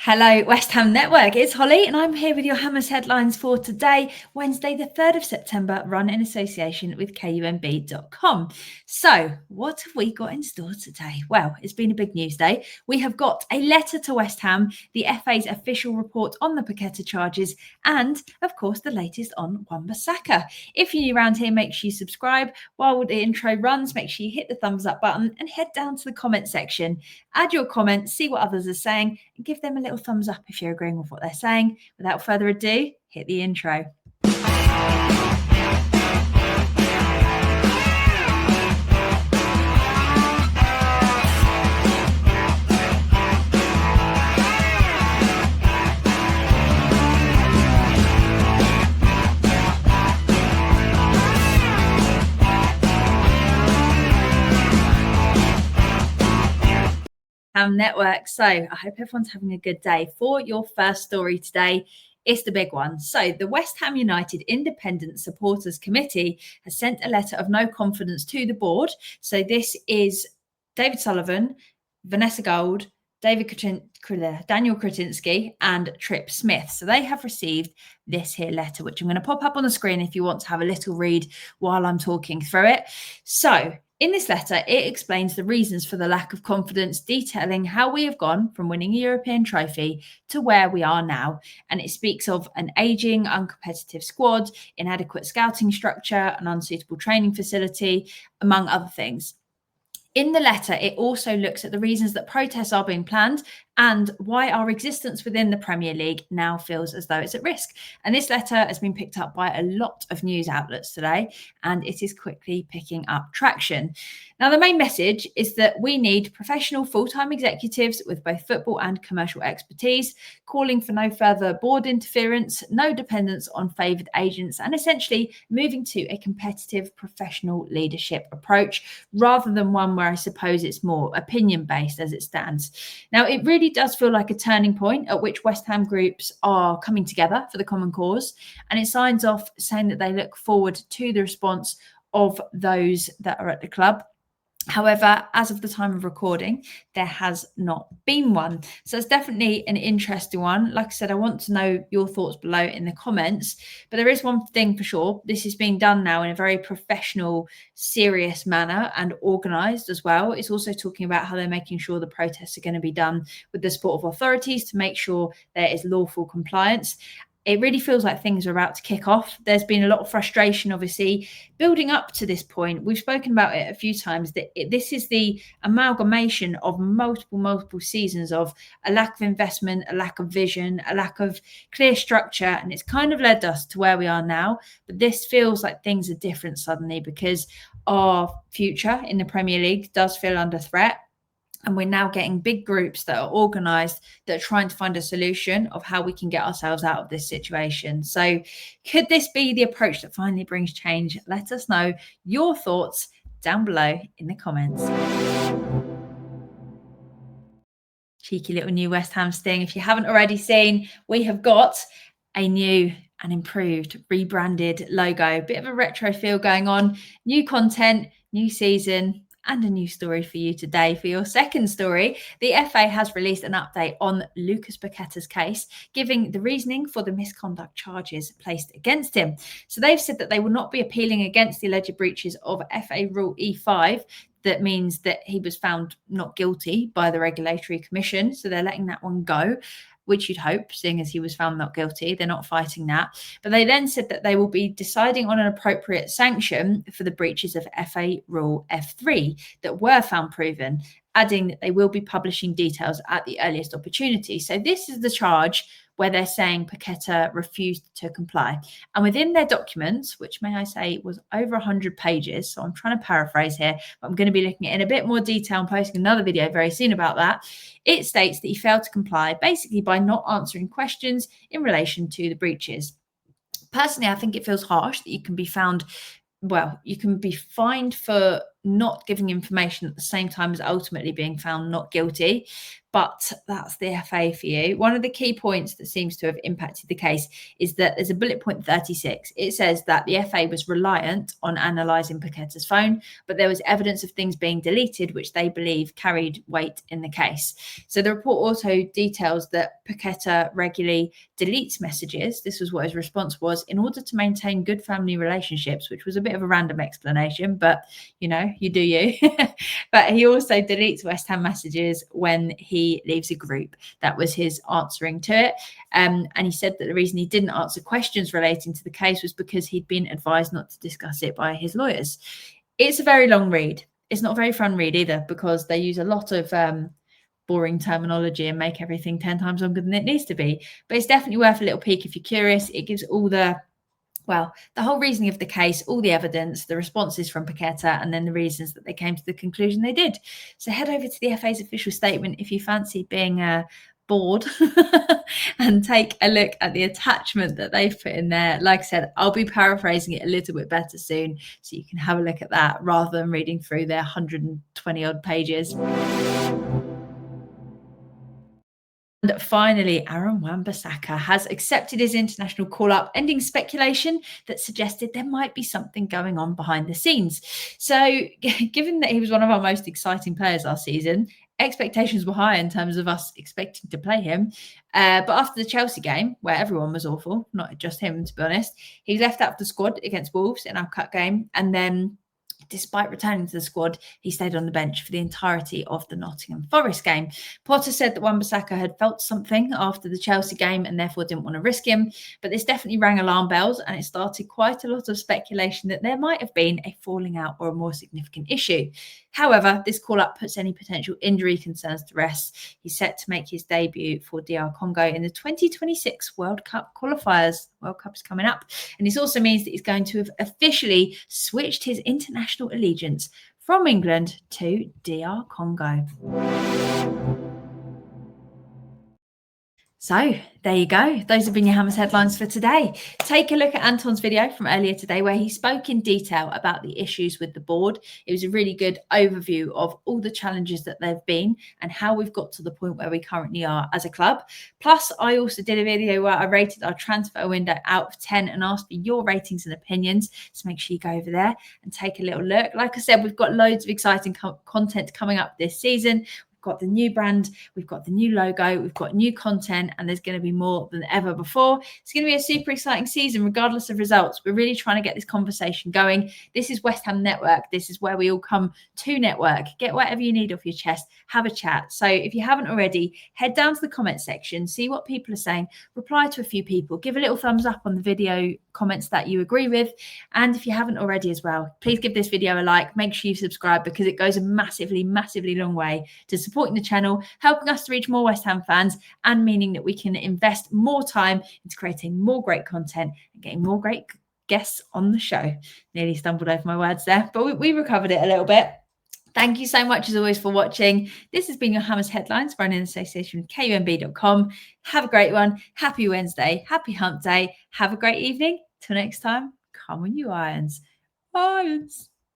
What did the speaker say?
Hello, West Ham Network. It's Holly, and I'm here with your Hammers headlines for today, Wednesday, the 3rd of September, run in association with KUMB.com. So, what have we got in store today? Well, it's been a big news day. We have got a letter to West Ham, the FA's official report on the Paqueta charges, and, of course, the latest on Wan-Bissaka. If you're new around here, make sure you subscribe. While the intro runs, make sure you hit the thumbs up button and head down to the comment section. Add your comments, see what others are saying, and give them a little thumbs up if you're agreeing with what they're saying. Without further ado, hit the intro. Network. So I hope everyone's having a good day. For your first story today, it's the big one. So the West Ham United Independent Supporters Committee has sent a letter of no confidence to the board. So this is David Sullivan, Vanessa Gold, Daniel Kretinsky and Trip Smith. So they have received this here letter, which I'm going to pop up on the screen if you want to have a little read while I'm talking through it. So in this letter, it explains the reasons for the lack of confidence, detailing how we have gone from winning a European trophy to where we are now. And it speaks of an ageing, uncompetitive squad, inadequate scouting structure, an unsuitable training facility, among other things. In the letter, it also looks at the reasons that protests are being planned and why our existence within the Premier League now feels as though it's at risk. And this letter has been picked up by a lot of news outlets today, and it is quickly picking up traction. Now, the main message is that we need professional full-time executives with both football and commercial expertise, calling for no further board interference, no dependence on favoured agents, and essentially moving to a competitive professional leadership approach rather than one where I suppose it's more opinion-based as it stands. Now, it really does feel like a turning point at which West Ham groups are coming together for the common cause, and it signs off saying that they look forward to the response of those that are at the club. However, as of the time of recording, there has not been one. So it's definitely an interesting one. Like I said, I want to know your thoughts below in the comments. But there is one thing for sure. This is being done now in a very professional, serious manner and organised as well. It's also talking about how they're making sure the protests are going to be done with the support of authorities to make sure there is lawful compliance. It really feels like things are about to kick off. There's been a lot of frustration, obviously, building up to this point. We've spoken about it a few times, that this is the amalgamation of multiple seasons of a lack of investment, a lack of vision, a lack of clear structure. And it's kind of led us to where we are now. But this feels like things are different suddenly because our future in the Premier League does feel under threat. And we're now getting big groups that are organised, that are trying to find a solution of how we can get ourselves out of this situation. So could this be the approach that finally brings change? Let us know your thoughts down below in the comments. Cheeky little new West Ham sting. If you haven't already seen, we have got a new and improved, rebranded logo. Bit of a retro feel going on. New content, new season, and a new story for you today. For your second story, the FA has released an update on Lucas Paqueta's case, giving the reasoning for the misconduct charges placed against him. So they've said that they will not be appealing against the alleged breaches of FA Rule E5. That means that he was found not guilty by the Regulatory Commission. So they're letting that one go, which you'd hope, seeing as he was found not guilty. They're not fighting that. But they then said that they will be deciding on an appropriate sanction for the breaches of FA Rule F3 that were found proven, adding that they will be publishing details at the earliest opportunity. So this is the charge where they're saying Paqueta refused to comply. And within their documents, which may I say was over 100 pages, so I'm trying to paraphrase here, but I'm going to be looking at it in a bit more detail and posting another video very soon about that. It states that he failed to comply basically by not answering questions in relation to the breaches. Personally, I think it feels harsh that you can be found, well, you can be fined for not giving information at the same time as ultimately being found not guilty. But that's the FA for you. One of the key points that seems to have impacted the case is that there's a bullet point 36. It says that the FA was reliant on analysing Paqueta's phone, but there was evidence of things being deleted, which they believe carried weight in the case. So the report also details that Paqueta regularly deletes messages. This was what his response was in order to maintain good family relationships, which was a bit of a random explanation, but you do you. But he also deletes West Ham messages when he leaves a group. That was his answering to it. And he said that the reason he didn't answer questions relating to the case was because he'd been advised not to discuss it by his lawyers. It's a very long read. It's not a very fun read either, because they use a lot of boring terminology and make everything 10 times longer than it needs to be. But it's definitely worth a little peek if you're curious. It gives all the whole reasoning of the case, all the evidence, the responses from Paqueta, and then the reasons that they came to the conclusion they did. So head over to the FA's official statement if you fancy being bored and take a look at the attachment that they've put in there. Like I said, I'll be paraphrasing it a little bit better soon, so you can have a look at that rather than reading through their 120 odd pages. And finally, Aaron Wan-Bissaka has accepted his international call-up, ending speculation that suggested there might be something going on behind the scenes. So, given that he was one of our most exciting players last season, expectations were high in terms of us expecting to play him. But after the Chelsea game, where everyone was awful, not just him, to be honest, he was left out of the squad against Wolves in our cup game, and then despite returning to the squad, he stayed on the bench for the entirety of the Nottingham Forest game. Potter said that Wan-Bissaka had felt something after the Chelsea game and therefore didn't want to risk him. But this definitely rang alarm bells, and it started quite a lot of speculation that there might have been a falling out or a more significant issue. However, this call-up puts any potential injury concerns to rest. He's set to make his debut for DR Congo in the 2026 World Cup qualifiers. World Cup is coming up. And this also means that he's going to have officially switched his international allegiance from England to DR Congo. So there you go. Those have been your Hammers headlines for today. Take a look at Anton's video from earlier today where he spoke in detail about the issues with the board. It was a really good overview of all the challenges that there have been and how we've got to the point where we currently are as a club. Plus, I also did a video where I rated our transfer window out of 10 and asked for your ratings and opinions. So make sure you go over there and take a little look. Like I said, we've got loads of exciting content coming up this season. Got the new brand, we've got the new logo, we've got new content, and there's going to be more than ever before. It's going to be a super exciting season regardless of results. We're really trying to get this conversation going. This is West Ham Network. This is where we all come to network. Get whatever you need off your chest, have a chat. So if you haven't already, head down to the comment section, see what people are saying, reply to a few people, give a little thumbs up on the video comments that you agree with. And if you haven't already as well, please give this video a like. Make sure you subscribe, because it goes a massively, massively long way to supporting the channel, helping us to reach more West Ham fans, and meaning that we can invest more time into creating more great content and getting more great guests on the show. Nearly stumbled over my words there, but we recovered it a little bit. Thank you so much as always for watching. This has been your Hammers Headlines, run in association with KUMB.com. Have a great one. Happy Wednesday. Happy hump day. Have a great evening. Till next time, come on you irons. Irons.